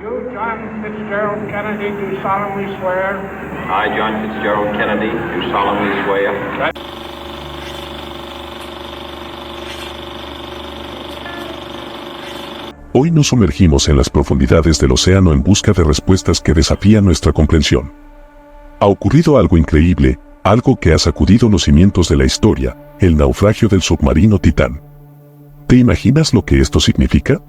You, John Fitzgerald Kennedy, do solemnly swear. I, John Fitzgerald Kennedy, do solemnly swear. Hoy nos sumergimos en las profundidades del océano en busca de respuestas que desafían nuestra comprensión. Ha ocurrido algo increíble, algo que ha sacudido los cimientos de la historia, el naufragio del submarino Titán. ¿Te imaginas lo que esto significa?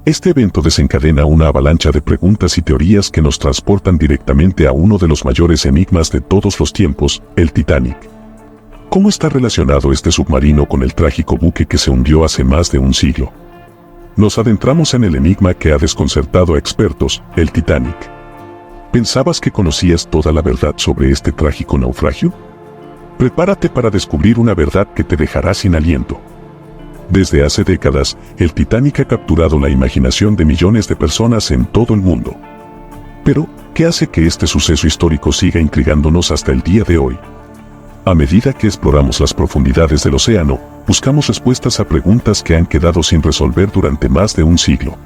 Este evento desencadena una avalancha de preguntas y teorías que nos transportan directamente a uno de los mayores enigmas de todos los tiempos, el Titanic. ¿Cómo está relacionado este submarino con el trágico buque que se hundió hace más de un siglo? Nos adentramos en el enigma que ha desconcertado a expertos, el Titanic. ¿Pensabas que conocías toda la verdad sobre este trágico naufragio? Prepárate para descubrir una verdad que te dejará sin aliento. Desde hace décadas, el Titanic ha capturado la imaginación de millones de personas en todo el mundo. Pero, ¿qué hace que este suceso histórico siga intrigándonos hasta el día de hoy? A medida que exploramos las profundidades del océano, buscamos respuestas a preguntas que han quedado sin resolver durante más de un siglo.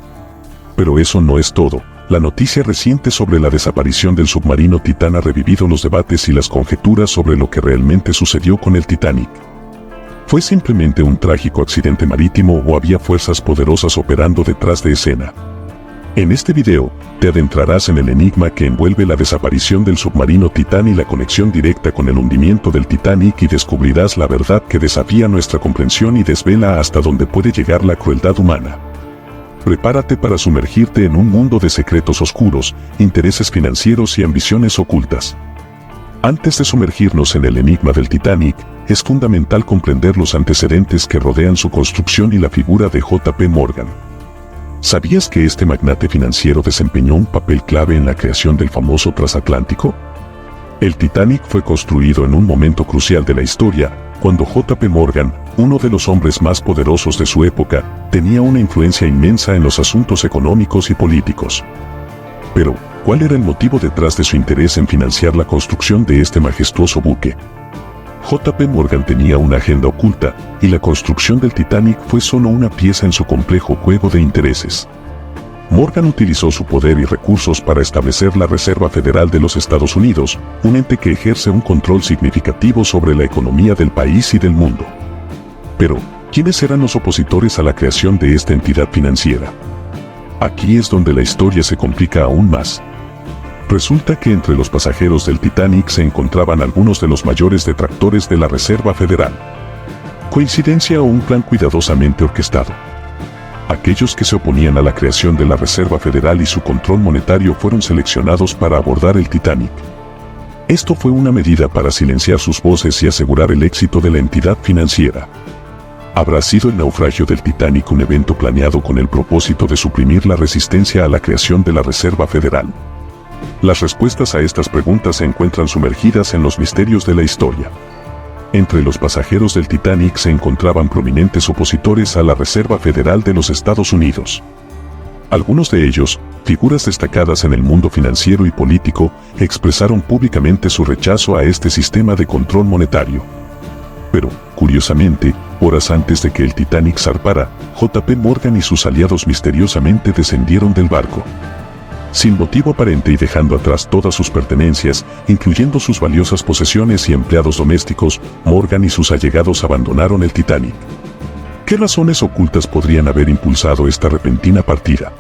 Pero eso no es todo. La noticia reciente sobre la desaparición del submarino Titán ha revivido los debates y las conjeturas sobre lo que realmente sucedió con el Titanic. ¿Fue simplemente un trágico accidente marítimo o había fuerzas poderosas operando detrás de escena? En este video, te adentrarás en el enigma que envuelve la desaparición del submarino Titán y la conexión directa con el hundimiento del Titanic y descubrirás la verdad que desafía nuestra comprensión y desvela hasta dónde puede llegar la crueldad humana. Prepárate para sumergirte en un mundo de secretos oscuros, intereses financieros y ambiciones ocultas. Antes de sumergirnos en el enigma del Titanic, es fundamental comprender los antecedentes que rodean su construcción y la figura de J.P. Morgan. ¿Sabías que este magnate financiero desempeñó un papel clave en la creación del famoso transatlántico? El Titanic fue construido en un momento crucial de la historia, cuando J.P. Morgan, uno de los hombres más poderosos de su época, tenía una influencia inmensa en los asuntos económicos y políticos. Pero, ¿cuál era el motivo detrás de su interés en financiar la construcción de este majestuoso buque? J.P. Morgan tenía una agenda oculta, y la construcción del Titanic fue solo una pieza en su complejo juego de intereses. Morgan utilizó su poder y recursos para establecer la Reserva Federal de los Estados Unidos, un ente que ejerce un control significativo sobre la economía del país y del mundo. Pero, ¿quiénes eran los opositores a la creación de esta entidad financiera? Aquí es donde la historia se complica aún más. Resulta que entre los pasajeros del Titanic se encontraban algunos de los mayores detractores de la Reserva Federal. ¿Coincidencia o un plan cuidadosamente orquestado? Aquellos que se oponían a la creación de la Reserva Federal y su control monetario fueron seleccionados para abordar el Titanic. Esto fue una medida para silenciar sus voces y asegurar el éxito de la entidad financiera. ¿Habrá sido el naufragio del Titanic un evento planeado con el propósito de suprimir la resistencia a la creación de la Reserva Federal? Las respuestas a estas preguntas se encuentran sumergidas en los misterios de la historia. Entre los pasajeros del Titanic se encontraban prominentes opositores a la Reserva Federal de los Estados Unidos. Algunos de ellos, figuras destacadas en el mundo financiero y político, expresaron públicamente su rechazo a este sistema de control monetario. Pero, curiosamente, horas antes de que el Titanic zarpara, J.P. Morgan y sus aliados misteriosamente descendieron del barco. Sin motivo aparente y dejando atrás todas sus pertenencias, incluyendo sus valiosas posesiones y empleados domésticos, Morgan y sus allegados abandonaron el Titanic. ¿Qué razones ocultas podrían haber impulsado esta repentina partida?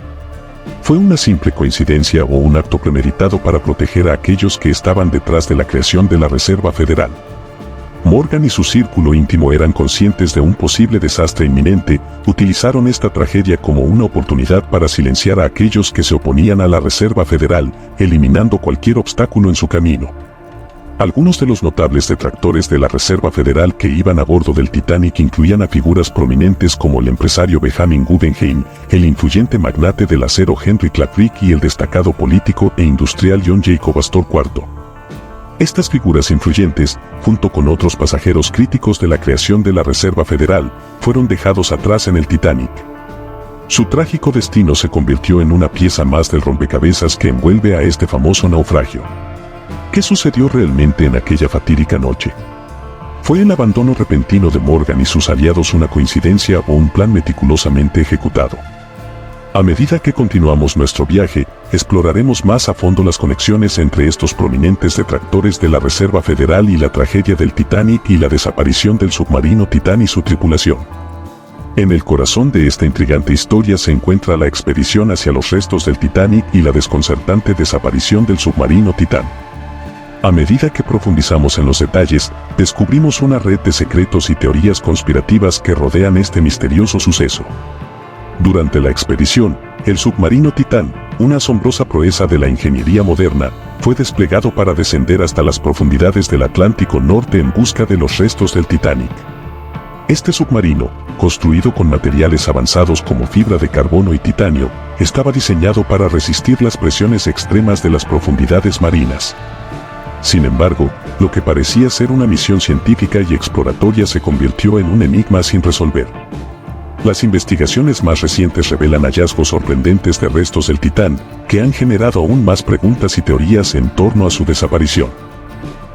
¿Fue una simple coincidencia o un acto premeditado para proteger a aquellos que estaban detrás de la creación de la Reserva Federal? Morgan y su círculo íntimo eran conscientes de un posible desastre inminente, utilizaron esta tragedia como una oportunidad para silenciar a aquellos que se oponían a la Reserva Federal, eliminando cualquier obstáculo en su camino. Algunos de los notables detractores de la Reserva Federal que iban a bordo del Titanic incluían a figuras prominentes como el empresario Benjamin Guggenheim, el influyente magnate del acero Henry Clay Frick y el destacado político e industrial John Jacob Astor IV. Estas figuras influyentes, junto con otros pasajeros críticos de la creación de la Reserva Federal, fueron dejados atrás en el Titanic. Su trágico destino se convirtió en una pieza más del rompecabezas que envuelve a este famoso naufragio. ¿Qué sucedió realmente en aquella fatídica noche? ¿Fue el abandono repentino de Morgan y sus aliados una coincidencia o un plan meticulosamente ejecutado? A medida que continuamos nuestro viaje, exploraremos más a fondo las conexiones entre estos prominentes detractores de la Reserva Federal y la tragedia del Titanic y la desaparición del submarino Titán y su tripulación. En el corazón de esta intrigante historia se encuentra la expedición hacia los restos del Titanic y la desconcertante desaparición del submarino Titán. A medida que profundizamos en los detalles, descubrimos una red de secretos y teorías conspirativas que rodean este misterioso suceso. Durante la expedición, el submarino Titán, una asombrosa proeza de la ingeniería moderna, fue desplegado para descender hasta las profundidades del Atlántico Norte en busca de los restos del Titanic. Este submarino, construido con materiales avanzados como fibra de carbono y titanio, estaba diseñado para resistir las presiones extremas de las profundidades marinas. Sin embargo, lo que parecía ser una misión científica y exploratoria se convirtió en un enigma sin resolver. Las investigaciones más recientes revelan hallazgos sorprendentes de restos del Titán, que han generado aún más preguntas y teorías en torno a su desaparición.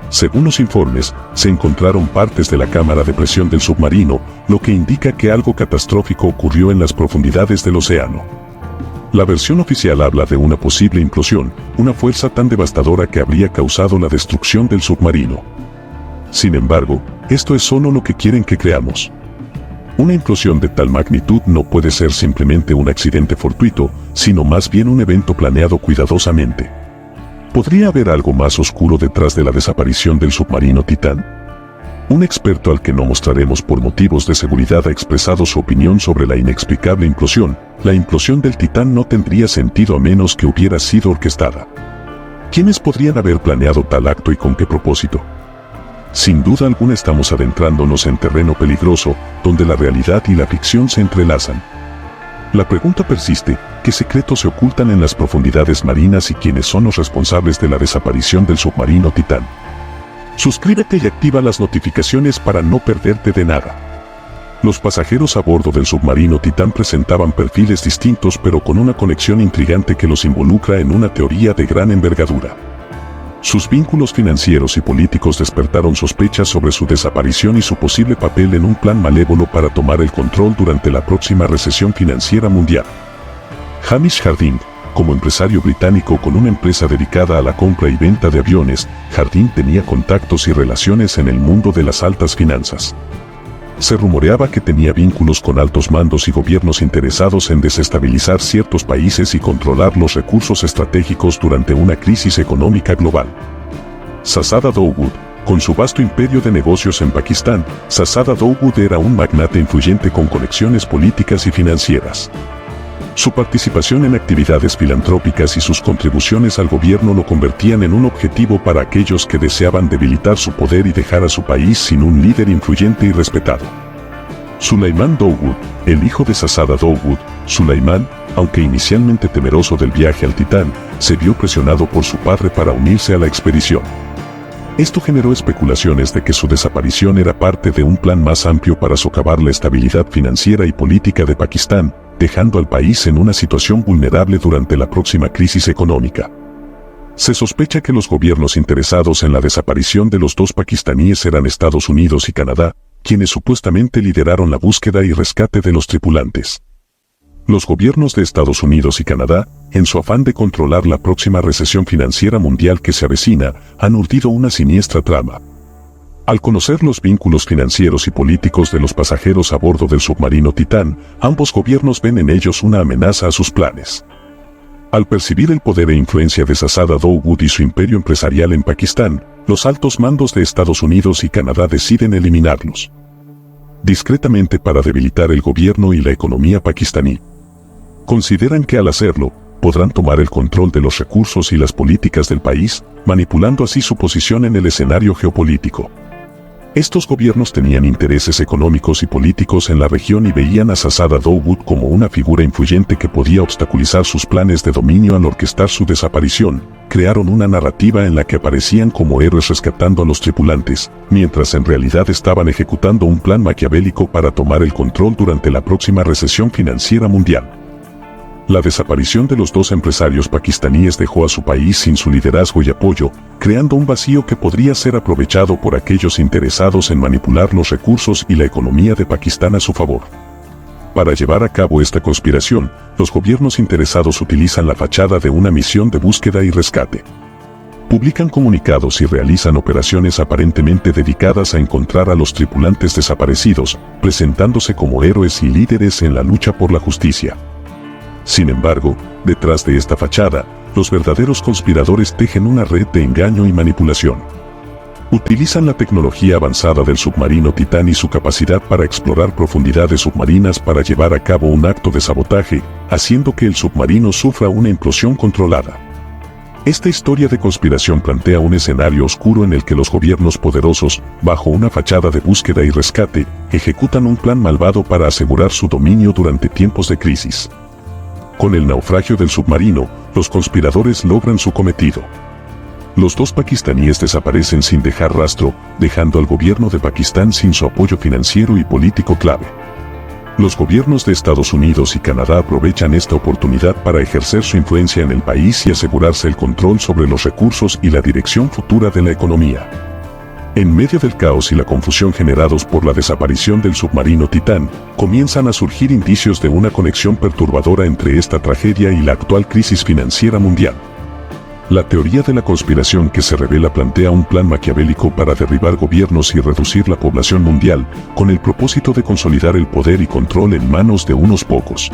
Según los informes, se encontraron partes de la cámara de presión del submarino, lo que indica que algo catastrófico ocurrió en las profundidades del océano. La versión oficial habla de una posible implosión, una fuerza tan devastadora que habría causado la destrucción del submarino. Sin embargo, esto es solo lo que quieren que creamos. Una implosión de tal magnitud no puede ser simplemente un accidente fortuito, sino más bien un evento planeado cuidadosamente. ¿Podría haber algo más oscuro detrás de la desaparición del submarino Titán? Un experto al que no mostraremos por motivos de seguridad ha expresado su opinión sobre la inexplicable implosión. La implosión del Titán no tendría sentido a menos que hubiera sido orquestada. ¿Quiénes podrían haber planeado tal acto y con qué propósito? Sin duda alguna estamos adentrándonos en terreno peligroso, donde la realidad y la ficción se entrelazan. La pregunta persiste, ¿qué secretos se ocultan en las profundidades marinas y quiénes son los responsables de la desaparición del submarino Titán? Suscríbete y activa las notificaciones para no perderte de nada. Los pasajeros a bordo del submarino Titán presentaban perfiles distintos pero con una conexión intrigante que los involucra en una teoría de gran envergadura. Sus vínculos financieros y políticos despertaron sospechas sobre su desaparición y su posible papel en un plan malévolo para tomar el control durante la próxima recesión financiera mundial. Hamish Harding, como empresario británico con una empresa dedicada a la compra y venta de aviones, Harding tenía contactos y relaciones en el mundo de las altas finanzas. Se rumoreaba que tenía vínculos con altos mandos y gobiernos interesados en desestabilizar ciertos países y controlar los recursos estratégicos durante una crisis económica global. Shahzada Dawood, con su vasto imperio de negocios en Pakistán, Shahzada Dawood era un magnate influyente con conexiones políticas y financieras. Su participación en actividades filantrópicas y sus contribuciones al gobierno lo convertían en un objetivo para aquellos que deseaban debilitar su poder y dejar a su país sin un líder influyente y respetado. Sulaiman Dawood, el hijo de Shahzada Dawood, Sulaiman, aunque inicialmente temeroso del viaje al Titán, se vio presionado por su padre para unirse a la expedición. Esto generó especulaciones de que su desaparición era parte de un plan más amplio para socavar la estabilidad financiera y política de Pakistán, dejando al país en una situación vulnerable durante la próxima crisis económica. Se sospecha que los gobiernos interesados en la desaparición de los dos pakistaníes eran Estados Unidos y Canadá, quienes supuestamente lideraron la búsqueda y rescate de los tripulantes. Los gobiernos de Estados Unidos y Canadá, en su afán de controlar la próxima recesión financiera mundial que se avecina, han urdido una siniestra trama. Al conocer los vínculos financieros y políticos de los pasajeros a bordo del submarino Titán, ambos gobiernos ven en ellos una amenaza a sus planes. Al percibir el poder e influencia de Shahzada Dawood y su imperio empresarial en Pakistán, los altos mandos de Estados Unidos y Canadá deciden eliminarlos discretamente para debilitar el gobierno y la economía pakistaní. Consideran que al hacerlo, podrán tomar el control de los recursos y las políticas del país, manipulando así su posición en el escenario geopolítico. Estos gobiernos tenían intereses económicos y políticos en la región y veían a Shahzada Dawood como una figura influyente que podía obstaculizar sus planes de dominio al orquestar su desaparición. Crearon una narrativa en la que aparecían como héroes rescatando a los tripulantes, mientras en realidad estaban ejecutando un plan maquiavélico para tomar el control durante la próxima recesión financiera mundial. La desaparición de los dos empresarios pakistaníes dejó a su país sin su liderazgo y apoyo, creando un vacío que podría ser aprovechado por aquellos interesados en manipular los recursos y la economía de Pakistán a su favor. Para llevar a cabo esta conspiración, los gobiernos interesados utilizan la fachada de una misión de búsqueda y rescate. Publican comunicados y realizan operaciones aparentemente dedicadas a encontrar a los tripulantes desaparecidos, presentándose como héroes y líderes en la lucha por la justicia. Sin embargo, detrás de esta fachada, los verdaderos conspiradores tejen una red de engaño y manipulación. Utilizan la tecnología avanzada del submarino Titán y su capacidad para explorar profundidades submarinas para llevar a cabo un acto de sabotaje, haciendo que el submarino sufra una implosión controlada. Esta historia de conspiración plantea un escenario oscuro en el que los gobiernos poderosos, bajo una fachada de búsqueda y rescate, ejecutan un plan malvado para asegurar su dominio durante tiempos de crisis. Con el naufragio del submarino, los conspiradores logran su cometido. Los dos pakistaníes desaparecen sin dejar rastro, dejando al gobierno de Pakistán sin su apoyo financiero y político clave. Los gobiernos de Estados Unidos y Canadá aprovechan esta oportunidad para ejercer su influencia en el país y asegurarse el control sobre los recursos y la dirección futura de la economía. En medio del caos y la confusión generados por la desaparición del submarino Titán, comienzan a surgir indicios de una conexión perturbadora entre esta tragedia y la actual crisis financiera mundial. La teoría de la conspiración que se revela plantea un plan maquiavélico para derribar gobiernos y reducir la población mundial, con el propósito de consolidar el poder y control en manos de unos pocos.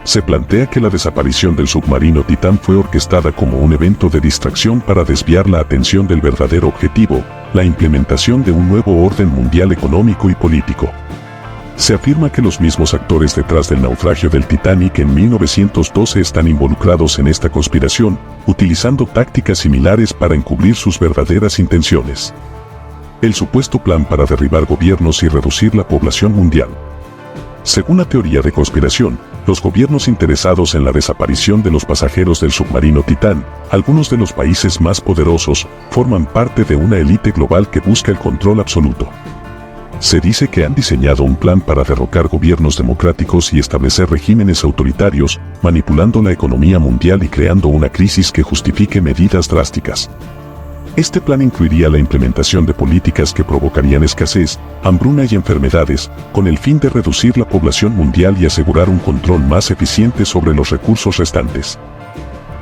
Se plantea que la desaparición del submarino Titán fue orquestada como un evento de distracción para desviar la atención del verdadero objetivo, la implementación de un nuevo orden mundial económico y político. Se afirma que los mismos actores detrás del naufragio del Titanic en 1912 están involucrados en esta conspiración, utilizando tácticas similares para encubrir sus verdaderas intenciones. El supuesto plan para derribar gobiernos y reducir la población mundial. Según la teoría de conspiración, los gobiernos interesados en la desaparición de los pasajeros del submarino Titán, algunos de los países más poderosos, forman parte de una élite global que busca el control absoluto. Se dice que han diseñado un plan para derrocar gobiernos democráticos y establecer regímenes autoritarios, manipulando la economía mundial y creando una crisis que justifique medidas drásticas. Este plan incluiría la implementación de políticas que provocarían escasez, hambruna y enfermedades, con el fin de reducir la población mundial y asegurar un control más eficiente sobre los recursos restantes.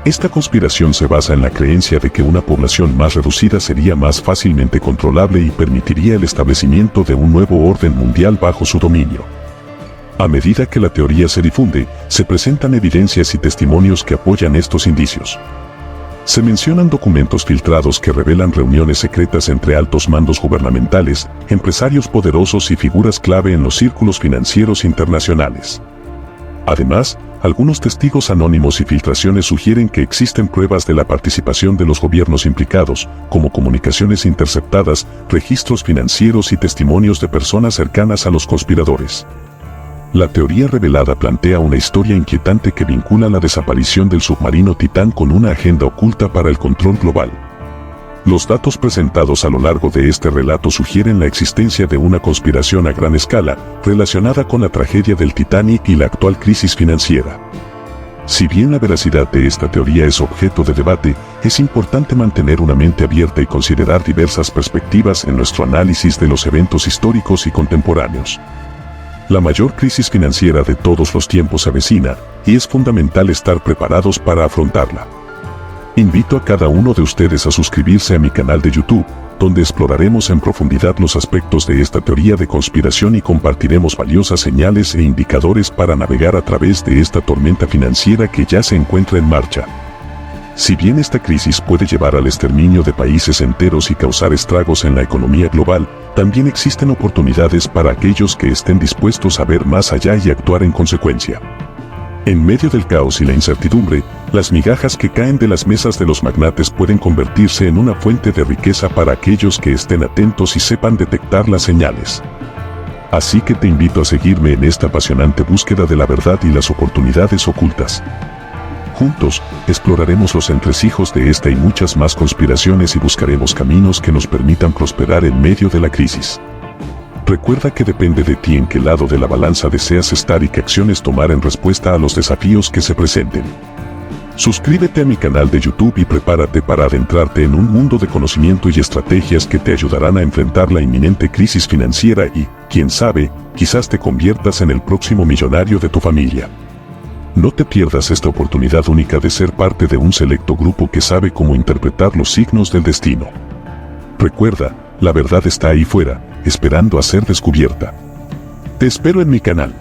Esta conspiración se basa en la creencia de que una población más reducida sería más fácilmente controlable y permitiría el establecimiento de un nuevo orden mundial bajo su dominio. A medida que la teoría se difunde, se presentan evidencias y testimonios que apoyan estos indicios. Se mencionan documentos filtrados que revelan reuniones secretas entre altos mandos gubernamentales, empresarios poderosos y figuras clave en los círculos financieros internacionales. Además, algunos testigos anónimos y filtraciones sugieren que existen pruebas de la participación de los gobiernos implicados, como comunicaciones interceptadas, registros financieros y testimonios de personas cercanas a los conspiradores. La teoría revelada plantea una historia inquietante que vincula la desaparición del submarino Titán con una agenda oculta para el control global. Los datos presentados a lo largo de este relato sugieren la existencia de una conspiración a gran escala, relacionada con la tragedia del Titanic y la actual crisis financiera. Si bien la veracidad de esta teoría es objeto de debate, es importante mantener una mente abierta y considerar diversas perspectivas en nuestro análisis de los eventos históricos y contemporáneos. La mayor crisis financiera de todos los tiempos se avecina, y es fundamental estar preparados para afrontarla. Invito a cada uno de ustedes a suscribirse a mi canal de YouTube, donde exploraremos en profundidad los aspectos de esta teoría de conspiración y compartiremos valiosas señales e indicadores para navegar a través de esta tormenta financiera que ya se encuentra en marcha. Si bien esta crisis puede llevar al exterminio de países enteros y causar estragos en la economía global, también existen oportunidades para aquellos que estén dispuestos a ver más allá y actuar en consecuencia. En medio del caos y la incertidumbre, las migajas que caen de las mesas de los magnates pueden convertirse en una fuente de riqueza para aquellos que estén atentos y sepan detectar las señales. Así que te invito a seguirme en esta apasionante búsqueda de la verdad y las oportunidades ocultas. Juntos, exploraremos los entresijos de esta y muchas más conspiraciones y buscaremos caminos que nos permitan prosperar en medio de la crisis. Recuerda que depende de ti en qué lado de la balanza deseas estar y qué acciones tomar en respuesta a los desafíos que se presenten. Suscríbete a mi canal de YouTube y prepárate para adentrarte en un mundo de conocimiento y estrategias que te ayudarán a enfrentar la inminente crisis financiera y, quién sabe, quizás te conviertas en el próximo millonario de tu familia. No te pierdas esta oportunidad única de ser parte de un selecto grupo que sabe cómo interpretar los signos del destino. Recuerda, la verdad está ahí fuera, esperando a ser descubierta. Te espero en mi canal.